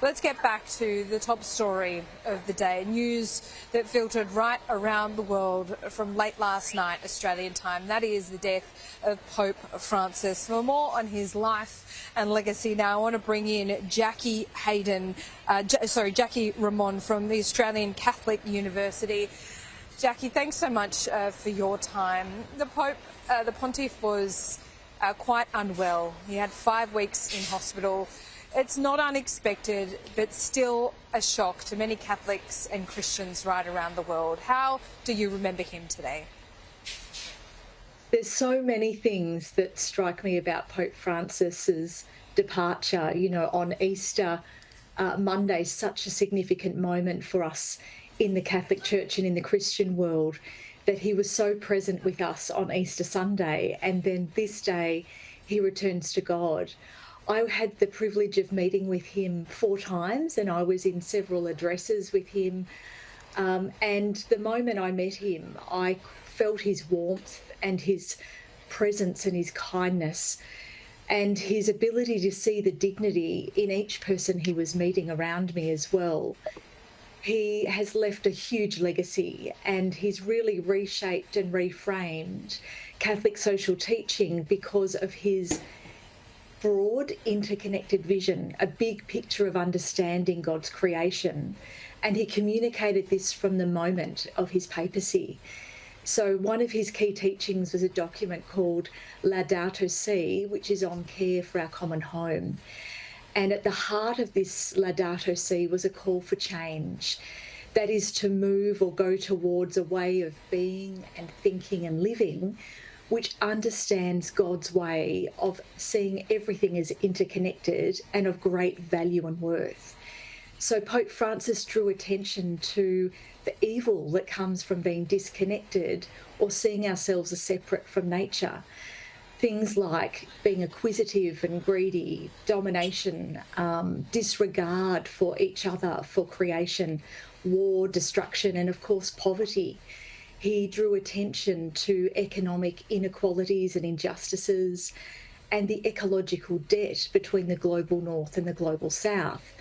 Let's get back to the top story of the day. News that filtered right around the world from late last night, Australian time. That is the death of Pope Francis. For more on his life and legacy now, I want to bring in Jacqui Remond from the Australian Catholic University. Jacqui, thanks so much for your time. The Pontiff was quite unwell. He had 5 weeks in hospital. It's not unexpected, but still a shock to many Catholics and Christians right around the world. How do you remember him today? There's so many things that strike me about Pope Francis's departure. You know, on Easter Monday, such a significant moment for us in the Catholic Church and in the Christian world, that he was so present with us on Easter Sunday, and then this day he returns to God. I had the privilege of meeting with him 4 times, and I was in several addresses with him. And the moment I met him, I felt his warmth and his presence and his kindness and his ability to see the dignity in each person he was meeting around me as well. He has left a huge legacy, and he's really reshaped and reframed Catholic social teaching because of his broad, interconnected vision, a big picture of understanding God's creation. And he communicated this from the moment of his papacy. So one of his key teachings was a document called Laudato Si, which is on care for our common home. And at the heart of this Laudato Si was a call for change. That is to move or go towards a way of being and thinking and living which understands God's way of seeing everything as interconnected and of great value and worth. So Pope Francis drew attention to the evil that comes from being disconnected or seeing ourselves as separate from nature. Things like being acquisitive and greedy, domination, disregard for each other, for creation, war, destruction, and of course poverty. He drew attention to economic inequalities and injustices and the ecological debt between the global north and the global south.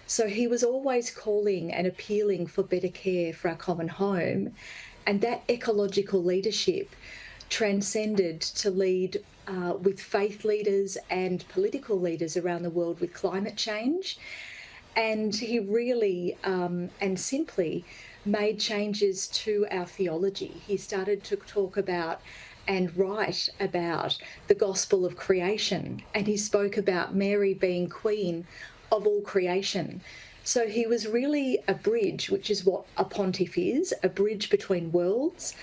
So he was always calling and appealing for better care for our common home, and that ecological leadership transcended to lead with faith leaders and political leaders around the world with climate change. And he really and simply made changes to our theology. He started to talk about and write about the gospel of creation, and he spoke about Mary being queen of all creation. So he was really a bridge, which is what a pontiff is, a bridge between worlds,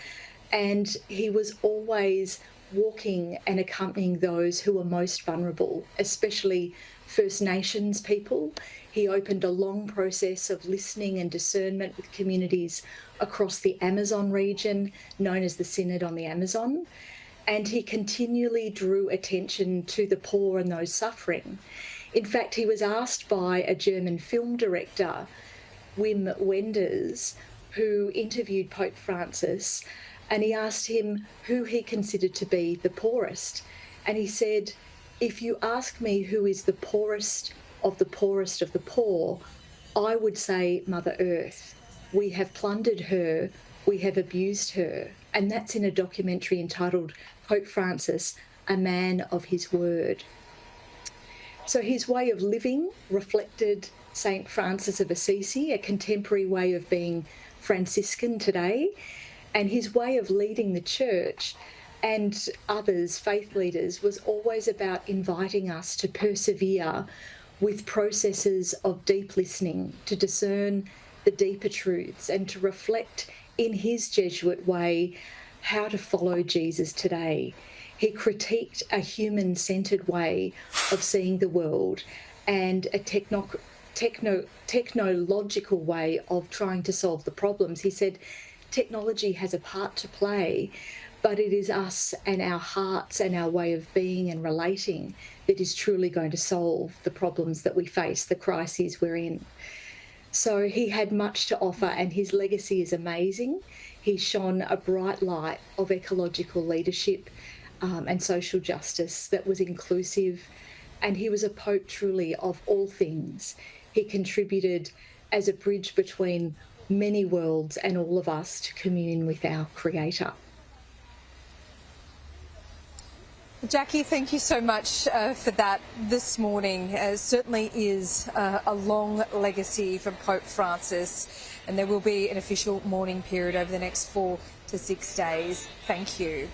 and he was always walking and accompanying those who were most vulnerable, especially First Nations people. He opened a long process of listening and discernment with communities across the Amazon region, known as the Synod on the Amazon, and he continually drew attention to the poor and those suffering. In fact, he was asked by a German film director, Wim Wenders, who interviewed Pope Francis, and he asked him who he considered to be the poorest. And he said, "If you ask me who is the poorest of the poorest of the poor, I would say Mother Earth. We have plundered her, we have abused her." And that's in a documentary entitled Pope Francis, A Man of His Word. So his way of living reflected St. Francis of Assisi, a contemporary way of being Franciscan today, and his way of leading the church and others, faith leaders, was always about inviting us to persevere with processes of deep listening, to discern the deeper truths and to reflect in his Jesuit way how to follow Jesus today. He critiqued a human-centred way of seeing the world and a technological way of trying to solve the problems. He said technology has a part to play, but it is us and our hearts and our way of being and relating that is truly going to solve the problems that we face, the crises we're in. So he had much to offer, and his legacy is amazing. He shone a bright light of ecological leadership and social justice that was inclusive, and he was a pope truly of all things. he contributed as a bridge between many worlds and all of us to commune with our Creator. Jacqui, thank you so much for that this morning. It certainly is a long legacy from Pope Francis, and there will be an official mourning period over the next 4 to 6 days. Thank you.